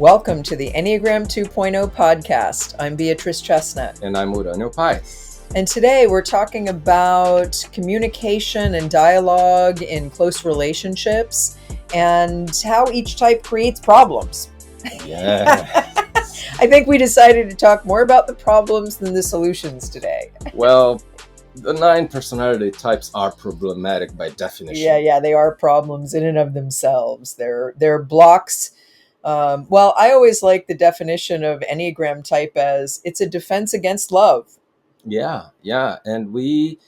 Welcome to the Enneagram 2.0 podcast. I'm Beatrice Chestnut. And I'm Uranio Paes. And today we're talking about communication and dialogue in close relationships and how each type creates problems. Yeah. I think we decided to talk more about the problems than the solutions today. Well, the 9 personality types are problematic by definition. Yeah, they are problems in and of themselves. They're blocks. Well, I always like the definition of Enneagram type as it's a defense against love. Yeah. And we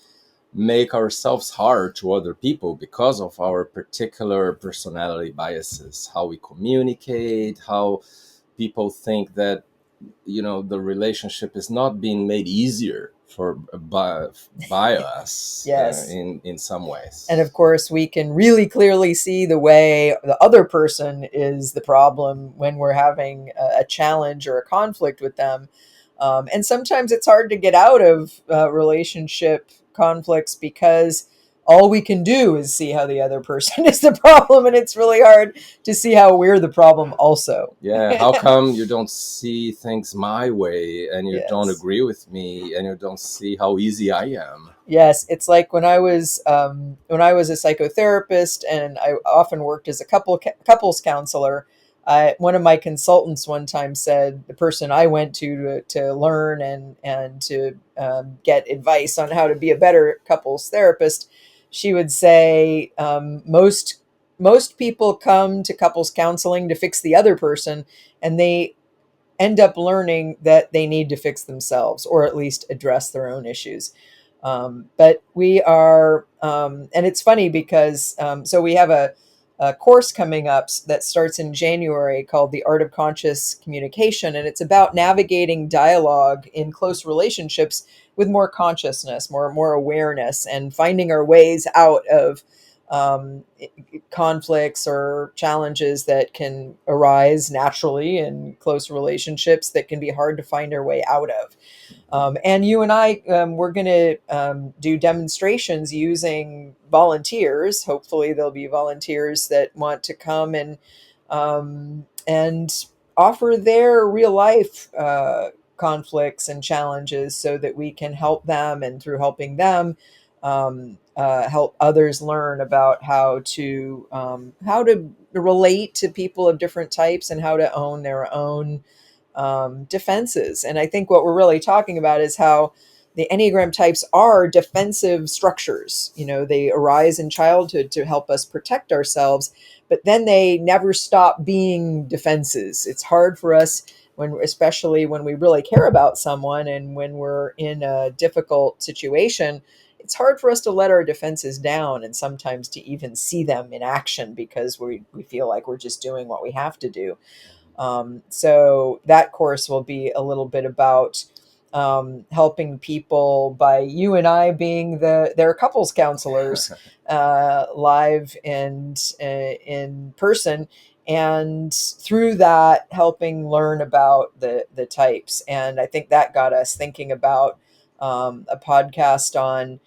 make ourselves hard to other people because of our particular personality biases, how we communicate, how people think that, the relationship is not being made easier by us. Yes. In some ways. And of course, we can really clearly see the way the other person is the problem when we're having a challenge or a conflict with them. And sometimes it's hard to get out of relationship conflicts because all we can do is see how the other person is the problem. And it's really hard to see how we're the problem also. Yeah, how come you don't see things my way and you Yes. don't agree with me and you don't see how easy I am? Yes, it's like when I was a psychotherapist and I often worked as a couples counselor. One of my consultants one time said the person I went to learn and to get advice on how to be a better couples therapist, she would say most people come to couples counseling to fix the other person, and they end up learning that they need to fix themselves or at least address their own issues. But we are, and it's funny because, so we have a course coming up that starts in January called The Art of Conscious Communication. And it's about navigating dialogue in close relationships with more consciousness, more awareness, and finding our ways out of conflicts or challenges that can arise naturally in close relationships that can be hard to find our way out of. And you and I, we're going to do demonstrations using volunteers. Hopefully there'll be volunteers that want to come and offer their real life conflicts and challenges so that we can help them, and through helping them, help others learn about how to relate to people of different types and how to own their own defenses. And I think what we're really talking about is how the Enneagram types are defensive structures. They arise in childhood to help us protect ourselves, but then they never stop being defenses. It's hard for us especially when we really care about someone and when we're in a difficult situation. It's hard for us to let our defenses down and sometimes to even see them in action because we feel like we're just doing what we have to do. So that course will be a little bit about helping people by you and I being their couples counselors live and in person, and through that helping learn about the types. And I think that got us thinking about a podcast on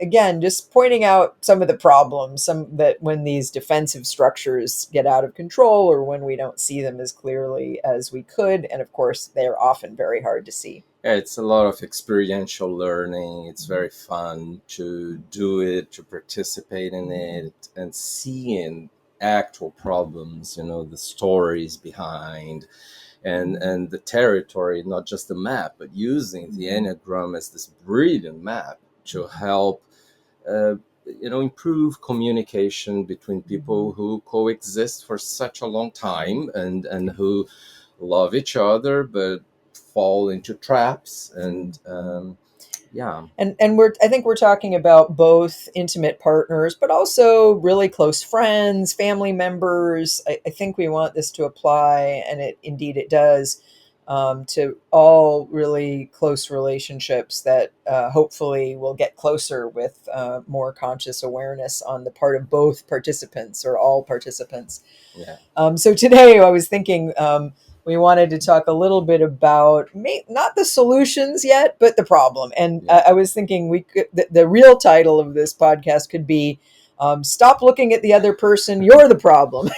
again, just pointing out some of the problems, that when these defensive structures get out of control or when we don't see them as clearly as we could. And of course, they're often very hard to see. Yeah, it's a lot of experiential learning. It's very fun to do it, to participate in it, and seeing actual problems, the stories behind and the territory, not just the map, but using the Enneagram as this brilliant map to help improve communication between people who coexist for such a long time and who love each other but fall into traps. And I think we're talking about both intimate partners, but also really close friends, family members. I think we want this to apply, and it does, to all really close relationships that hopefully will get closer with more conscious awareness on the part of both participants or all participants. Yeah. So today I was thinking we wanted to talk a little bit about not the solutions yet, but the problem. And I was thinking the real title of this podcast could be "Stop looking at the other person. You're the problem."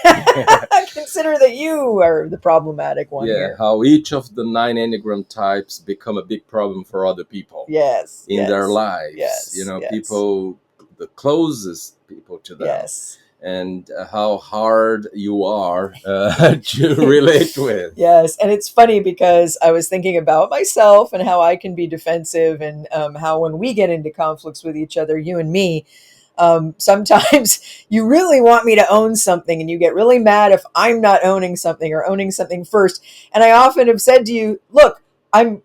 Consider that you are the problematic one Yeah, here. how each of the 9 Enneagram types become a big problem for other people Yes, in their yes, lives. yes, yes, People, the closest people to them, yes. and how hard you are to relate with. Yes, and it's funny because I was thinking about myself and how I can be defensive, and how when we get into conflicts with each other, you and me, sometimes you really want me to own something, and you get really mad if I'm not owning something or owning something first. And I often have said to you, "Look, I'm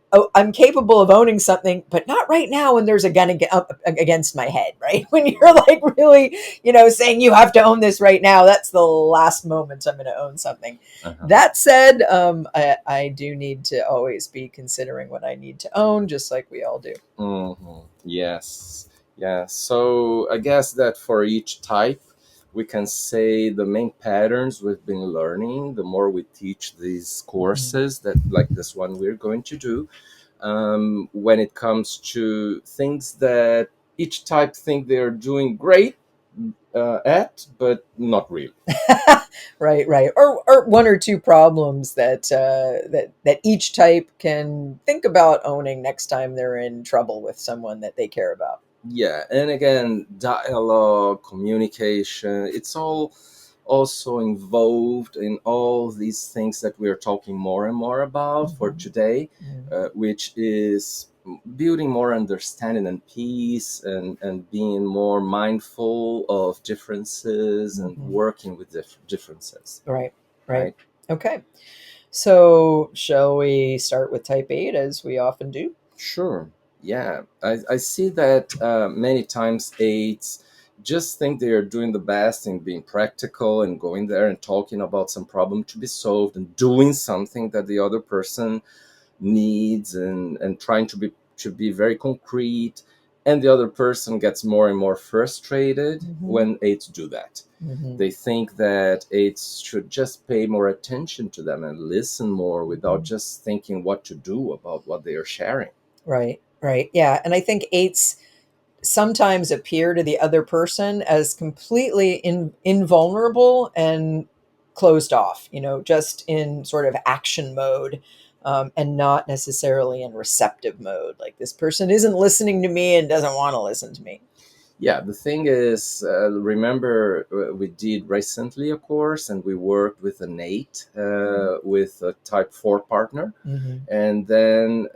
capable of owning something, but not right now when there's a gun up against my head, right? When you're like really, saying you have to own this right now, that's the last moment I'm going to own something." Uh-huh. That said, I do need to always be considering what I need to own, just like we all do. Yes. Yeah. So I guess that for each type, we can say the main patterns we've been learning, the more we teach these courses, that like this one we're going to do, when it comes to things that each type think they're doing great at, but not really. Right, right. Or one or two problems that each type can think about owning next time they're in trouble with someone that they care about. Yeah, and again, dialogue, communication, it's all also involved in all these things that we're talking more and more about for Mhm. today, Mhm. which is building more understanding and peace, and being more mindful of differences and Mhm. working with differences, Right, right. right? Okay. So, shall we start with type 8 as we often do? Sure. Yeah. I see that many times aides just think they are doing the best in being practical and going there and talking about some problem to be solved and doing something that the other person needs, and trying to be very concrete. And the other person gets more and more frustrated Mhm. when aides do that. Mhm. They think that aides should just pay more attention to them and listen more without Mhm. just thinking what to do about what they are sharing. Right, right. Yeah. And I think eights sometimes appear to the other person as completely invulnerable and closed off, just in sort of action mode, and not necessarily in receptive mode. Like this person isn't listening to me and doesn't want to listen to me. Yeah, the thing is, remember, we did recently a course and we worked with an eight, with a type 4 partner. Mm-hmm. And then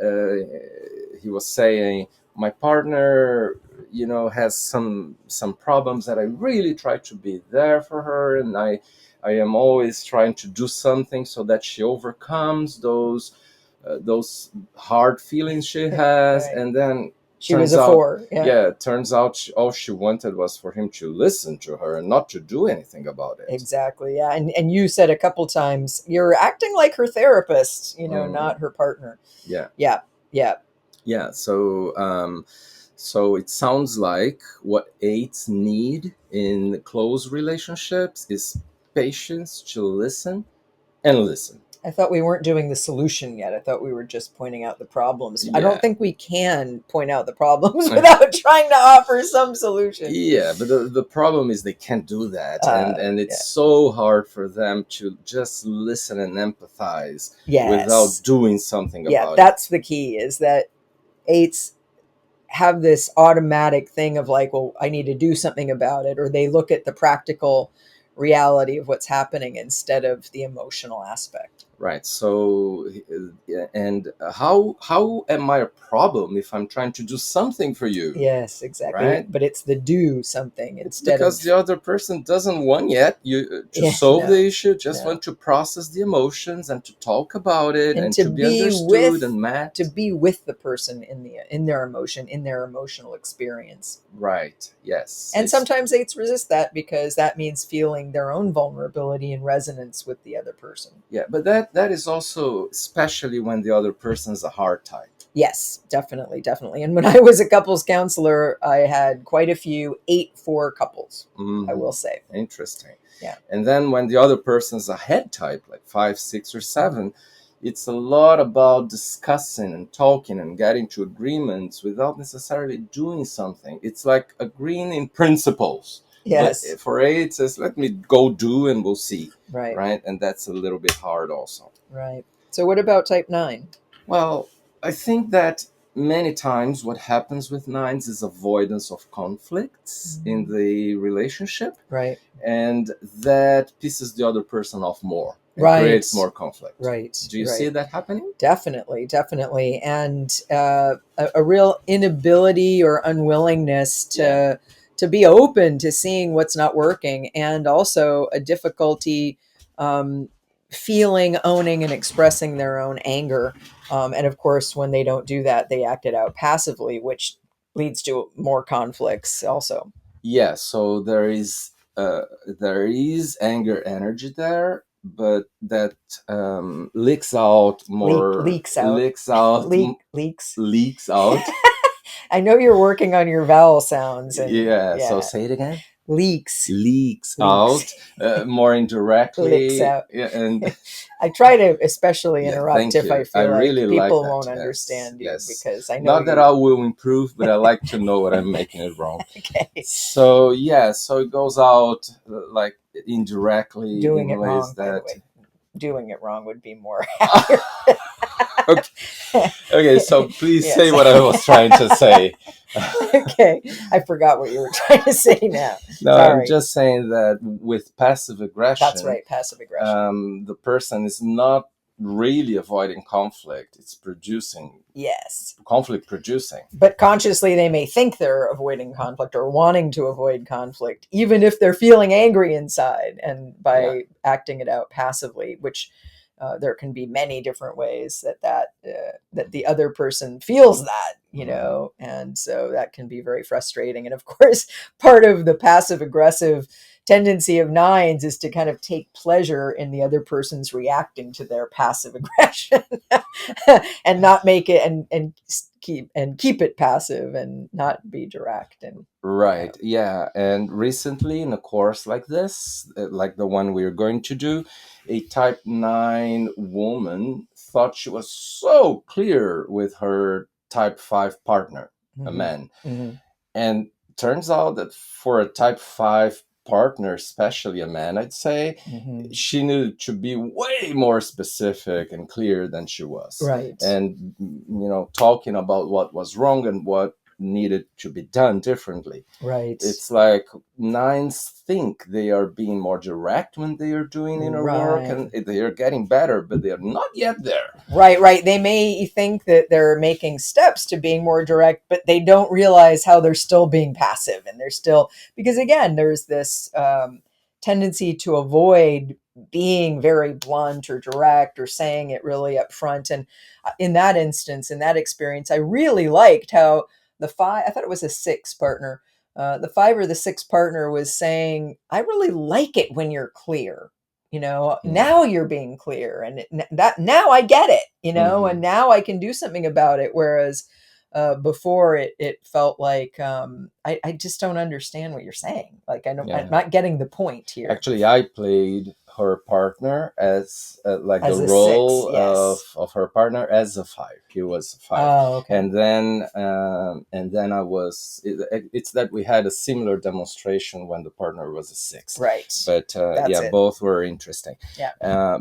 he was saying, my partner, has some problems that I really try to be there for her. And I am always trying to do something so that she overcomes those hard feelings she has. Right. And then She was turns a out, four. Yeah. yeah, turns out all she wanted was for him to listen to her and not to do anything about it. Exactly. Yeah. And you said a couple times, you're acting like her therapist, Mhm. not her partner. Yeah, Yeah. Yeah. yeah. So it sounds like what eights need in close relationships is patience to listen and listen. I thought we weren't doing the solution yet. I thought we were just pointing out the problems. I don't Yeah. think we can point out the problems without trying to offer some solution. Yeah, but the problem is they can't do that, and it's Yeah. so hard for them to just listen and empathize without Yes. doing something Yeah, about that's it. the key is that eights have this automatic thing of like, well, I need to do something about it, or they look at the practical reality of what's happening instead of the emotional aspect. Right. So, and how am I a problem if I'm trying to do something for you? Yes, exactly. Right? But it's the do something It's instead because of the other person doesn't want yet you to yeah, solve the no, issue, just no. want to process the emotions and to talk about it And and to be understood and to met. be with the person in their emotion, in their emotional experience. Right. Yes. And It's sometimes eights resist that because that means feeling their own vulnerability and resonance with the other person. yeah, but that is also especially when the other person's a hard type. Yes, definitely, definitely. And when I was a couples counselor, I had quite a few 8-4 couples, I Hmm. will say. Interesting. Yeah. And then when the other person's a head type, like 5, 6, or 7, it's a lot about discussing and talking and getting to agreements without necessarily doing something. It's like agreeing in principles. But Yes. for A, it says, let me go do and we'll see. Right. Right. And that's a little bit hard also. Right. So what about type 9? Well, I think that many times what happens with nines is avoidance of conflicts in the relationship. Right. And that pisses the other person off more. It Right. creates more conflict. Right. Do you see that happening? Definitely, definitely. And a real inability or unwillingness to be open to seeing what's not working, and also a difficulty feeling, owning, and expressing their own anger. And of course, when they don't do that, they act it out passively, which leads to more conflicts also. Yeah, so there is anger energy there, but that leaks out more Leaks out. leaks out Leaks. leaks out. I know you're working on your vowel sounds, and Yeah, so say it again. leaks Out more indirectly. leaks out. Yeah, and I try to especially yeah, interrupt thank if you. I I feel like really like people that. won't Yes, understand you, yes. because I know Not that you. I will improve, but I like to know what I'm making it wrong. Okay. So yeah, so it goes out like indirectly Doing in it ways wrong, by the that. way. Doing it wrong would be more accurate. Okay, so please Yes. say what I was trying to say. Okay, I forgot what you were trying to say now. No, Sorry. I'm just saying that with passive aggression, That's right, passive aggression. the person is not really avoiding conflict. It's producing Yes. conflict producing. But consciously, they may think they're avoiding conflict or wanting to avoid conflict, even if they're feeling angry inside, and by acting it out passively, which there can be many different ways that the other person feels that, and so that can be very frustrating. And of course, part of the passive aggressive tendency of nines is to kind of take pleasure in the other person's reacting to their passive aggression and not make it and keep it passive and not be direct. And Right. Yeah. And recently, in a course like this, like the one we're going to do, a type 9 woman thought she was so clear with her type 5 partner, a man. Mm-hmm. And turns out that for a type 5 partner, especially a man, I'd say, she needed to be way more specific and clear than she was. Right. And, talking about what was wrong and what needed to be done differently. Right. It's like nines think they are being more direct when they are doing inner work, and they are getting better, but they are not yet there. Right. They may think that they're making steps to being more direct, but they don't realize how they're still being passive, and they're still, because again, there's this tendency to avoid being very blunt or direct or saying it really up front. And in that instance, in that experience, I really liked how the 5, I thought it was a 6 partner, the 5 or the 6 partner was saying, I really like it when you're clear. Now you're being clear, and that now I get it, and now I can do something about it. Whereas before it felt like I just don't understand what you're saying. Like I'm not getting the point here. Actually, I played her partner as As the a role 6, yes. of her partner as a 5. He was a 5. Oh, okay. And then I was. It's that we had a similar demonstration when the partner was a 6. Right. But both were interesting. Yeah.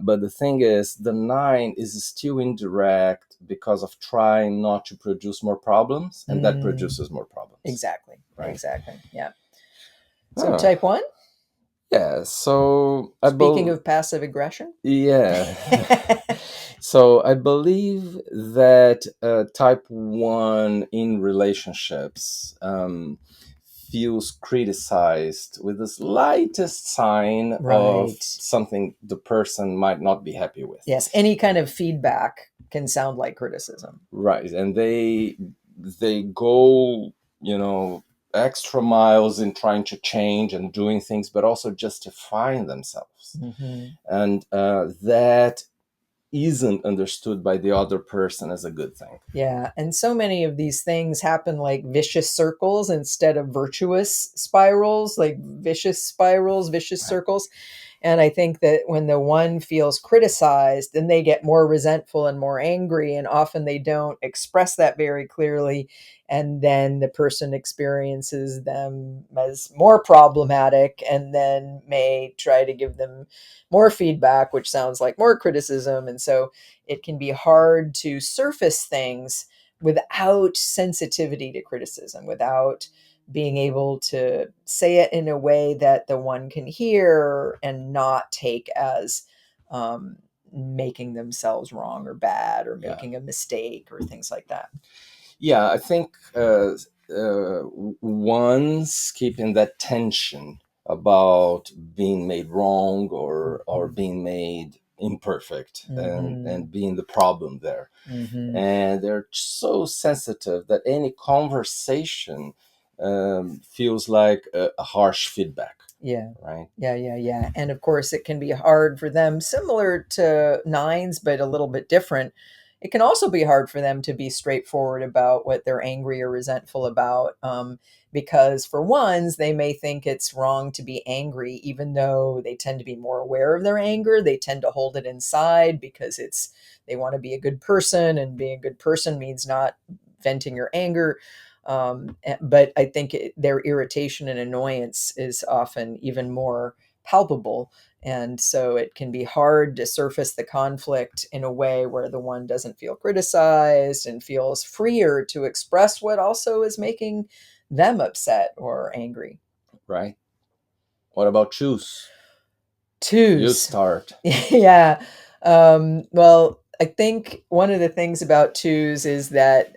But the thing is, the 9 is still indirect because of trying not to produce more problems, and that produces more problems. Exactly. Right. Exactly. Yeah. So type 1. Yeah, so speaking of passive aggression. Yeah. So I believe that type 1 in relationships feels criticized with the slightest sign of something the person might not be happy with. Yes, any kind of feedback can sound like criticism. Right, and they go, extra miles in trying to change and doing things, but also justifying themselves. And that isn't understood by the other person as a good thing. Yeah, and so many of these things happen like vicious circles instead of virtuous spirals, like vicious spirals, vicious circles. And I think that when the one feels criticized, then they get more resentful and more angry. And often they don't express that very clearly. And then the person experiences them as more problematic and then may try to give them more feedback, which sounds like more criticism. And so it can be hard to surface things without sensitivity to criticism, without being able to say it in a way that the one can hear and not take as making themselves wrong or bad or Yeah. making a mistake or things like that. Yeah, I think one's keeping that tension about being made wrong or being made imperfect and being the problem there. And they're so sensitive that any conversation feels like a harsh feedback. Yeah. Right. Yeah. And of course, it can be hard for them, similar to nines, but a little bit different. It can also be hard for them to be straightforward about what they're angry or resentful about. Because for ones, they may think it's wrong to be angry, even though they tend to be more aware of their anger. They tend to hold it inside because they want to be a good person, and being a good person means not venting your anger. But I think their irritation and annoyance is often even more palpable. And so it can be hard to surface the conflict in a way where the one doesn't feel criticized and feels freer to express what also is making them upset or angry. Right. What about choose? Twos. You start. Yeah. Well, I think one of the things about twos is that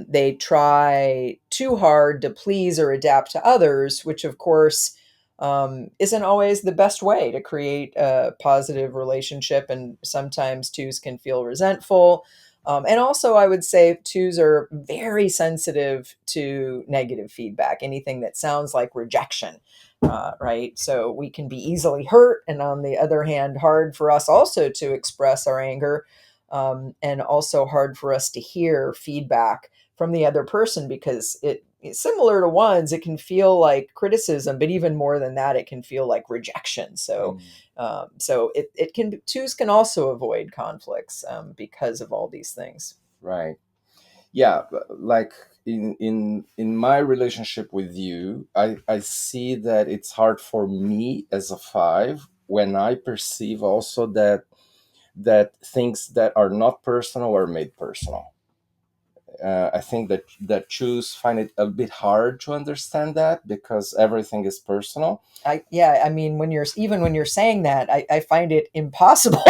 they try too hard to please or adapt to others, which of course isn't always the best way to create a positive relationship. And sometimes twos can feel resentful. And also, I would say twos are very sensitive to negative feedback, anything that sounds like rejection. Right. So we can be easily hurt. And on the other hand, hard for us also to express our anger, and also hard for us to hear feedback from the other person because it's similar to ones. It can feel like criticism, but even more than that, it can feel like rejection. So, it can, twos can also avoid conflicts because of all these things. Right. Yeah, like in my relationship with you, I see that it's hard for me as a five when I perceive also that things that are not personal are made personal. I think that choose find it a bit hard to understand that because everything is personal. I mean, when you're saying that, I find it impossible.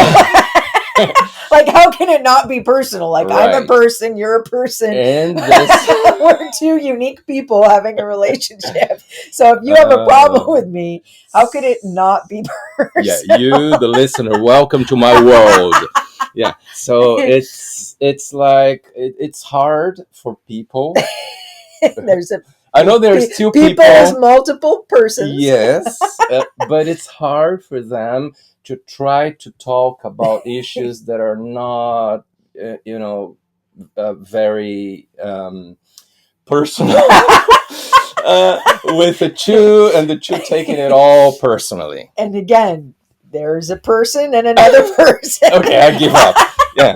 Like, how can it not be personal? Like, right. I'm a person, you're a person, and this we're two unique people having a relationship. So if you have a problem with me, how could it not be personal? Yeah, you, the listener, welcome to my world. Yeah, so it's like it's hard for people. I know there's two people as multiple persons. Yes, but it's hard for them to try to talk about issues that are not, very personal. With the two and the two taking it all personally. And again, there's a person and another person. Okay, I give up. Yeah.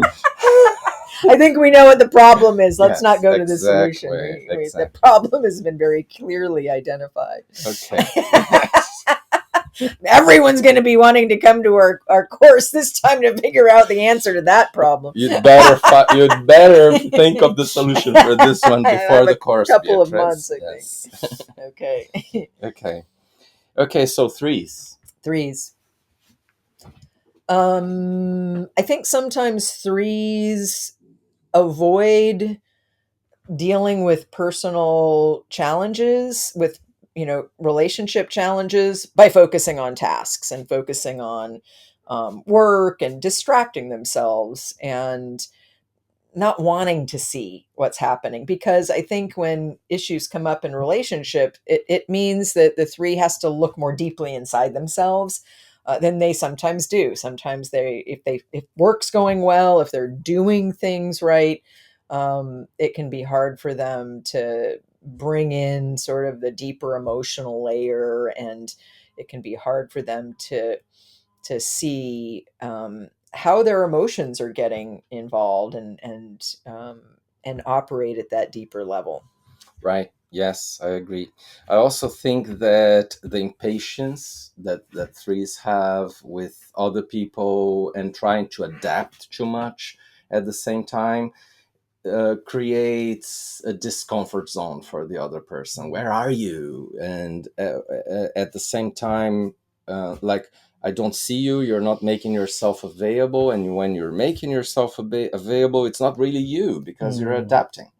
I think we know what the problem is. Let's not go to the solution. The problem has been very clearly identified. Okay. Everyone's going to be wanting to come to our course this time to figure out the answer to that problem. You'd better think of the solution for this one before the course. A couple of months, I think. Okay. Okay, so threes. I think sometimes threes avoid dealing with personal challenges, with relationship challenges, by focusing on tasks and focusing on work and distracting themselves and not wanting to see what's happening. Because I think when issues come up in relationship, it means that the three has to look more deeply inside themselves than they sometimes do. Sometimes if work's going well, if they're doing things right, it can be hard for them to bring in sort of the deeper emotional layer, and it can be hard for them to to see how their emotions are getting involved and operate at that deeper level. Right. Yes, I agree. I also think that the impatience that threes have with other people and trying to adapt too much at the same time creates a discomfort zone for the other person. Where are you? And at the same time, like, I don't see you. You're not making yourself available, and when you're making yourself available, it's not really you because you're adapting.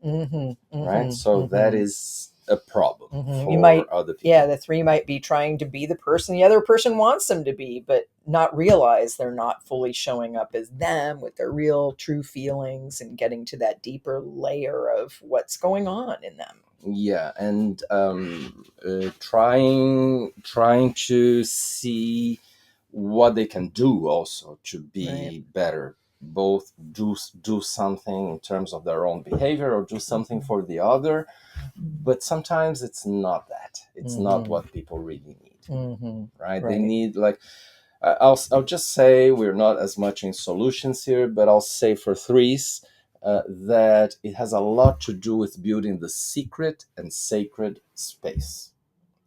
Right? So that is a problem You might, for other yeah, people. the three might be trying to be the person the other person wants them to be, but not realize they're not fully showing up as them with their real true feelings and getting to that deeper layer of what's going on in them. Yeah, and trying to see what they can do also to be Right. better, both do something in terms of their own behavior or do something for the other, but sometimes it's not that. It's not what people really need. Right? They Right. need, like, I'll just say, we're not as much in solutions here, but I'll say for threes that it has a lot to do with building the secret and sacred space,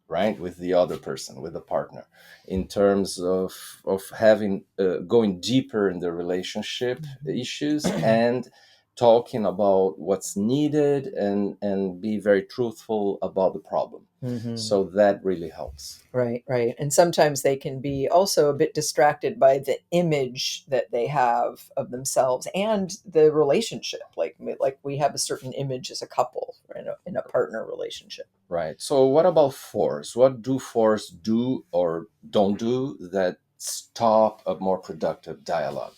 right, with the other person, with the partner, in terms of having going deeper in the relationship issues and talking about what's needed and be very truthful about the problem. So that really helps. Right, right. And sometimes they can be also a bit distracted by the image that they have of themselves and the relationship. Like we have a certain image as a couple in a partner relationship. Right. So what about fours? What do fours do or don't do that stop a more productive dialogue?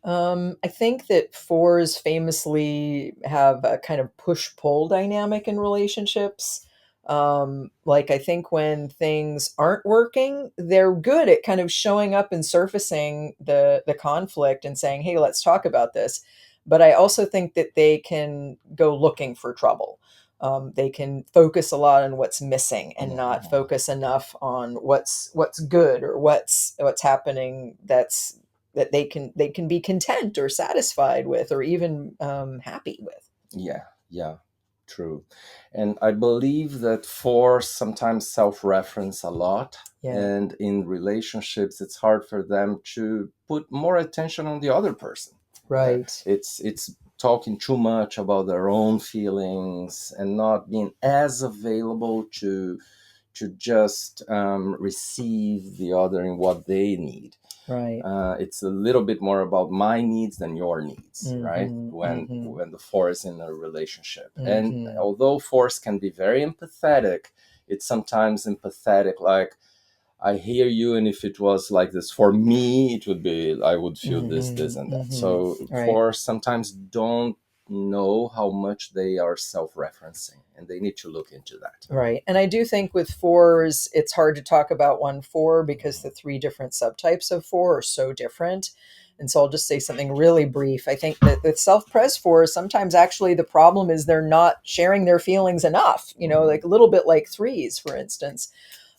I think that fours famously have a kind of push-pull dynamic in relationships. Like I think when things aren't working, they're good at kind of showing up and surfacing the conflict and saying, "Hey, let's talk about this." But I also think that they can go looking for trouble. They can focus a lot on what's missing and not focus enough on what's good or what's happening that they can be content or satisfied with or even happy with. Yeah, yeah, true. And I believe that fours sometimes self-reference a lot. Yeah. And in relationships, it's hard for them to put more attention on the other person. Right. It's talking too much about their own feelings and not being as available to just receive the other in what they need. Right. It's a little bit more about my needs than your needs, right? Mm-hmm. Mm-hmm. When the four is in a relationship, and Mm-hmm. although fours can be very empathetic, it's sometimes empathetic like, I hear you, and if it was like this for me, it would be, I would feel this, Mm-hmm. and that. Mm-hmm. So Right. fours sometimes don't know how much they are self-referencing, and they need to look into that. Right. And I do think with fours, it's hard to talk about one four because the three different subtypes of four are so different. And so I'll just say something really brief. I think that with self-pres fours, sometimes actually the problem is they're not sharing their feelings enough, like a little bit like threes, for instance.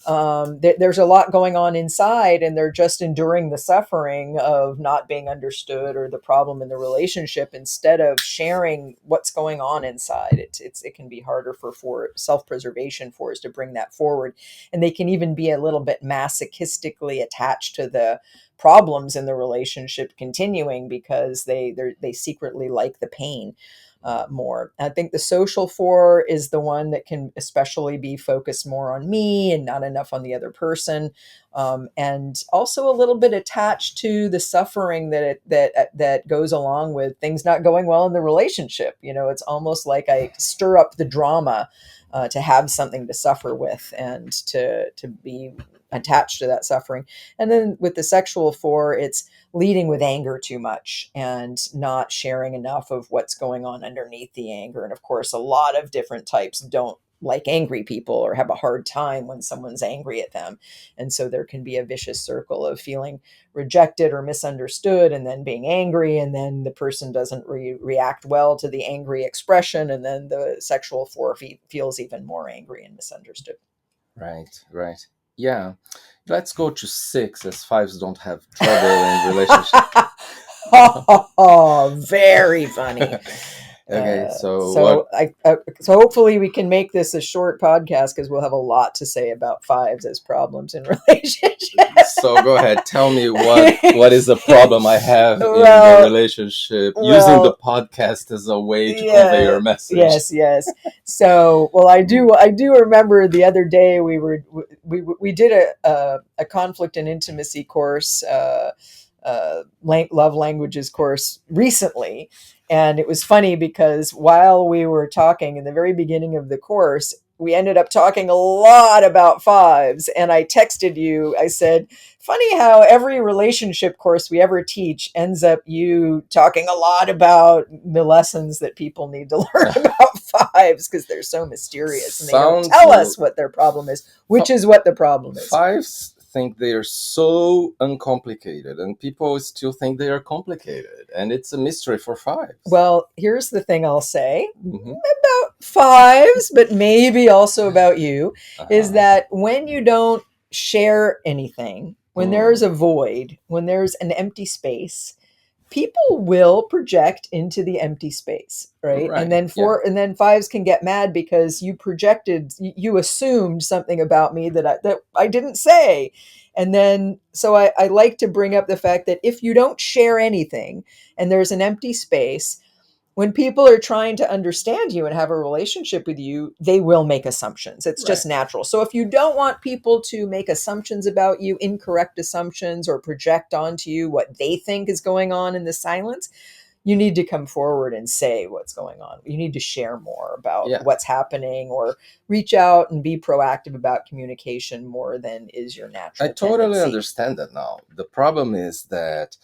There's a lot going on inside and they're just enduring the suffering of not being understood or the problem in the relationship instead of sharing what's going on inside. It can be harder for self-preservation fours to bring that forward, and they can even be a little bit masochistically attached to the problems in the relationship continuing because they secretly like the pain more. I think the social four is the one that can especially be focused more on me and not enough on the other person, and also a little bit attached to the suffering that goes along with things not going well in the relationship. It's almost like I stir up the drama to have something to suffer with and to be attached to that suffering. And then with the sexual four, it's leading with anger too much and not sharing enough of what's going on underneath the anger. And of course, a lot of different types don't like angry people or have a hard time when someone's angry at them. And so there can be a vicious circle of feeling rejected or misunderstood and then being angry. And then the person doesn't react well to the angry expression. And then the sexual four feels even more angry and misunderstood. Right, right. Yeah. Let's go to 6, as 5s don't have trouble in relationship. Oh, very funny. Okay, so So what? so hopefully we can make this a short podcast because we'll have a lot to say about fives as problems in relationships. So go ahead, tell me what is the problem I have in the well, relationship, using the well, podcast as a way to convey yeah, your message. yes. So, well, I do remember the other day we did a conflict and intimacy course, love languages course recently. And it was funny because while we were talking in the very beginning of the course, we ended up talking a lot about fives. And I texted you, I said, funny how every relationship course we ever teach ends up you talking a lot about the lessons that people need to learn about fives because they're so mysterious and they don't Sounds tell us what their problem is, which is what the problem is. 5s think they are so uncomplicated, and people still think they are complicated, and it's a mystery for 5s. Well, here's the thing I'll say Mm-hmm. about fives, but maybe also about you, is Uh-huh. that when you don't share anything, when there's a void, when there's an empty space, people will project into the empty space, right? And Right. then Yeah. fives can get mad because you assumed something about me that I didn't say. And then so I like to bring up the fact that if you don't share anything and there's an empty space, when people are trying to understand you and have a relationship with you, they will make assumptions. It's just Right. natural. So if you don't want people to make assumptions about you, incorrect assumptions, or project onto you what they think is going on in the silence, you need to come forward and say what's going on. You need to share more about Yeah. what's happening or reach out and be proactive about communication more than is your I natural totally tendency. understand that now. The problem is that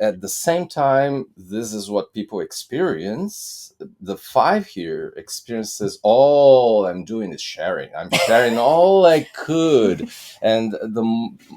at the same time, this is what people experience. The 5 here experiences all I'm doing is sharing. I'm sharing all I could, and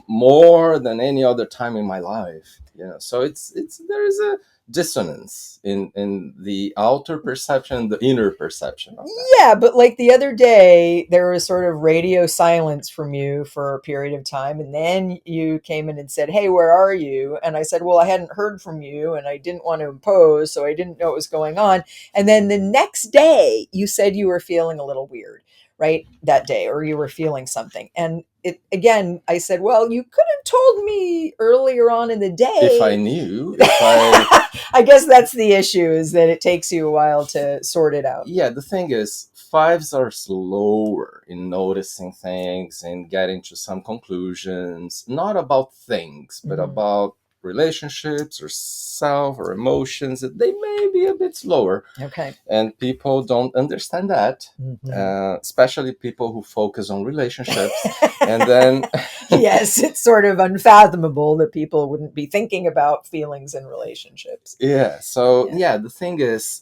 more than any other time in my life. So it's there is a dissonance in the outer perception and the inner perception of that. Yeah, but like the other day, there was sort of radio silence from you for a period of time. And then you came in and said, Hey, where are you? And I said, Well, I hadn't heard from you and I didn't want to impose. So I didn't know what was going on. And then the next day, you said you were feeling a little weird, right? That day, or you were feeling something. And again, I said, Well, you could have told me earlier on in the If I day. knew, if I I guess that's the issue, is that it takes you a while to sort it out. Yeah, the thing is, 5s are slower in noticing things and getting to some conclusions, not about things, but Mhm. about relationships or self or emotions. They may be a bit slower, Okay. and people don't understand that, Mhm. especially people who focus on relationships. And then, Yes, it's sort of unfathomable that people wouldn't be thinking about feelings in relationships. yeah, so Yeah. yeah, the thing is,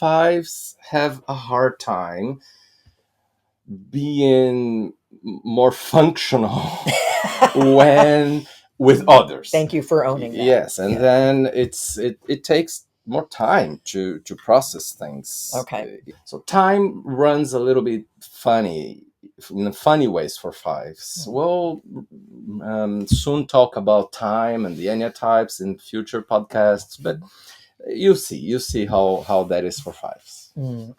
5s have a hard time being more functional when with others. Thank you for owning that. Yes, and Yeah. then it takes more time to process things. Okay. So time runs a little bit funny, in funny ways for 5s. We'll soon talk about time and the Enya types in future podcasts, but you see how that is for 5s.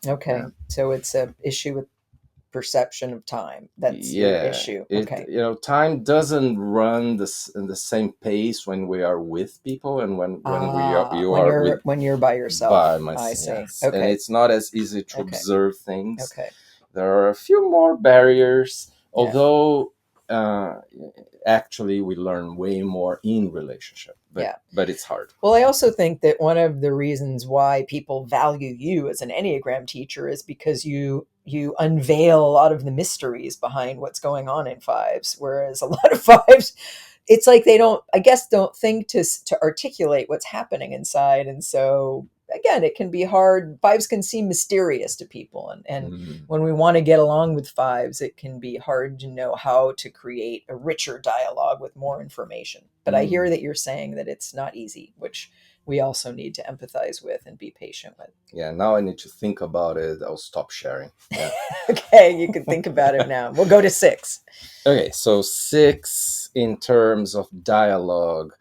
Okay. Yeah. So it's a issue with perception of time. That's your Yeah, issue. it Okay. time doesn't run this in the same pace when we are with people, and when we are Ah, you when are with you're by by yourself. I myself. see. Yes, and Okay. it's not as easy to Okay. observe things. Okay. There are a few more barriers, Yeah. although actually we learn way more in relationship, Yeah. but it's hard. Well, I also think that one of the reasons why people value you as an Enneagram teacher is because you unveil a lot of the mysteries behind what's going on in fives, whereas a lot of fives, it's like they don't, I guess, don't think to articulate what's happening inside, and so again, it can be hard. Fives can seem mysterious to people, and Mhm. when we want to get along with fives, it can be hard to know how to create a richer dialogue with more information. But I hear Mm. that you're saying that it's not easy, which we also need to empathize with and be patient with. Yeah, now I need to think about it. I'll stop sharing. Yeah. Okay, you can think about it now. We'll go to 6. Okay, so 6, in terms of dialogue,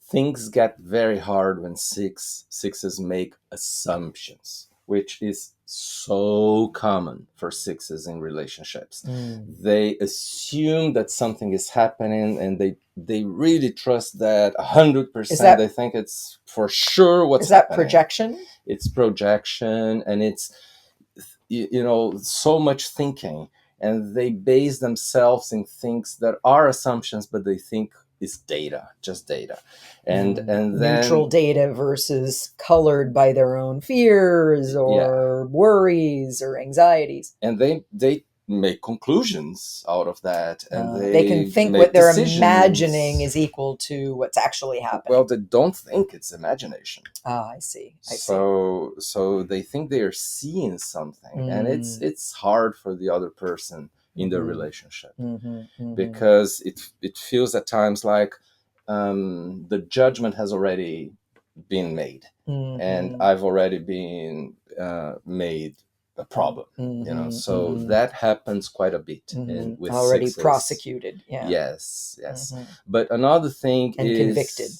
things get very hard when sixes make assumptions, which is so common for sixes in relationships. They assume that something is happening, and they really trust that 100%. They think it's for sure what's happening. Is that projection? It's projection, and it's so much thinking, and they base themselves in things that are assumptions, but they think is data, just data, and then neutral data versus colored by their own fears or worries or anxieties. And they make conclusions out of that, and they can think what they're imagining is equal to what's actually happening. Well, they don't think it's imagination. I see. So they think they are seeing something, and it's hard for the other person in the relationship, because it feels at times like the judgment has already been made, and I've already been made a problem, so that happens quite a bit with already sixes. Prosecuted. Yes. But another thing is convicted.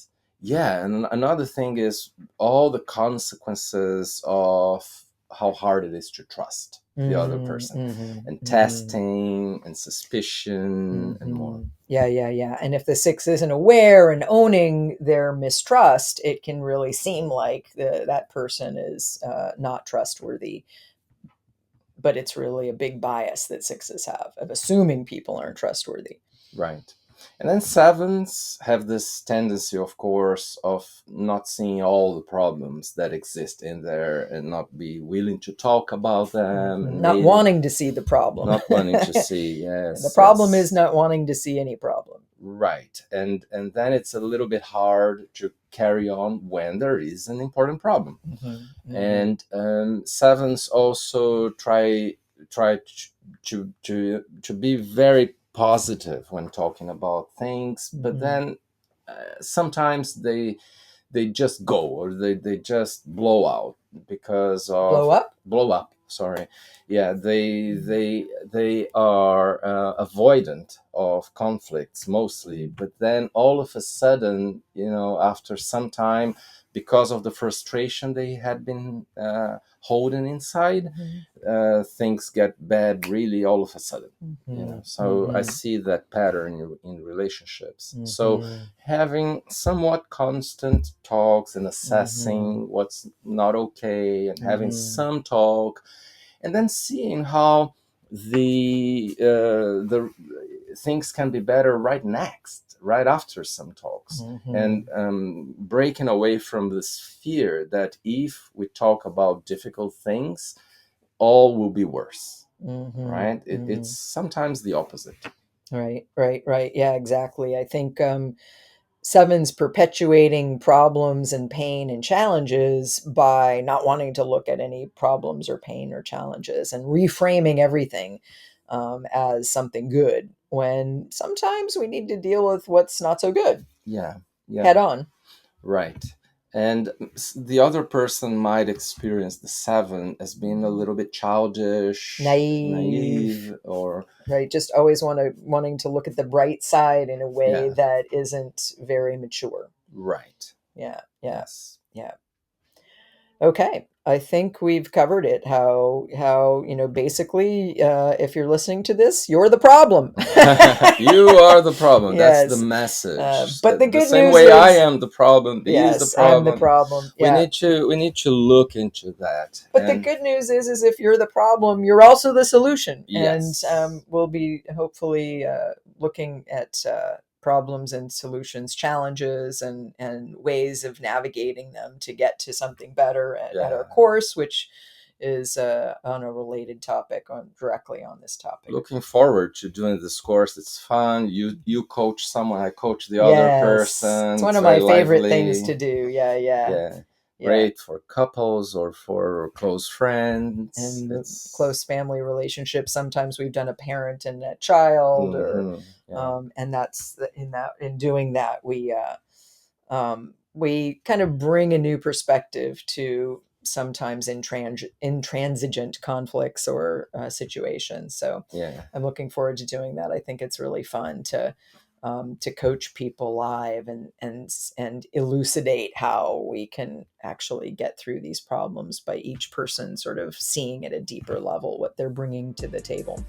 Yeah, and another thing is all the consequences of how hard it is to trust the other person, and testing and suspicion and more. Yeah. And if the 6 isn't aware and owning their mistrust, it can really seem like that person is not trustworthy. But it's really a big bias that 6s have of assuming people aren't trustworthy. Right. And then 7s have this tendency, of course, of not seeing all the problems that exist in there, and not be willing to talk about them. And not wanting to see the problem. Not wanting to see, yes. The problem is not wanting to see any problem. Right. And then it's a little bit hard to carry on when there is an important problem. And 7s also try to be very positive when talking about things, but then sometimes they just go, or they just blow out because of blow up. Sorry. Yeah, they are avoidant of conflicts mostly, but then all of a sudden, after some time, because of the frustration they had been holding inside, things get bad really all of a sudden. So I see that pattern in relationships. So having somewhat constant talks and assessing what's not okay, and having some talk, and then seeing how the things can be better right after some talks, and breaking away from this fear that if we talk about difficult things, all will be worse. Right? It's sometimes the opposite. Right. Yeah, exactly. I think 7s perpetuating problems and pain and challenges by not wanting to look at any problems or pain or challenges, and reframing everything as something good, when sometimes we need to deal with what's not so good. Yeah. Head on. Right. And the other person might experience the 7 as being a little bit childish, naive, or right, just always wanting to look at the bright side in a way that isn't very mature. Right. Yes. Okay, I think we've covered it. How basically, if you're listening to this, you're the problem. You are the problem. Yes. That's the message. But the good news same way is, I am the problem. He is the problem. I'm the problem. Yeah. We need to look into that. But the good news is if you're the problem, you're also the solution. Yes. And we'll be hopefully looking at problems and solutions, challenges, and ways of navigating them to get to something better at our course, which is on a related topic, directly on this topic. Looking forward to doing this course. It's fun. You coach someone, I coach the other person. It's one of my favorite things to do. Yeah. Great for couples or for close friends and close family relationships. Sometimes we've done a parent and a child, or and that's in doing that we we kind of bring a new perspective to sometimes intransigent conflicts or situations. So Yeah. I'm looking forward to doing that. I think it's really fun to coach people live and elucidate how we can actually get through these problems by each person sort of seeing at a deeper level what they're bringing to the table.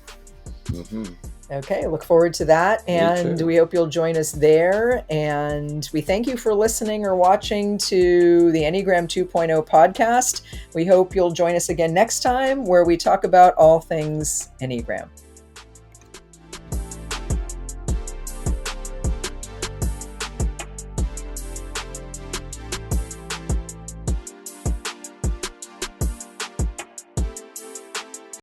Mm-hmm. Okay, look forward to that. Me And too. we hope you'll join us there. And we thank you for listening or watching to the Enneagram 2.0 podcast. We hope you'll join us again next time where we talk about all things Enneagram.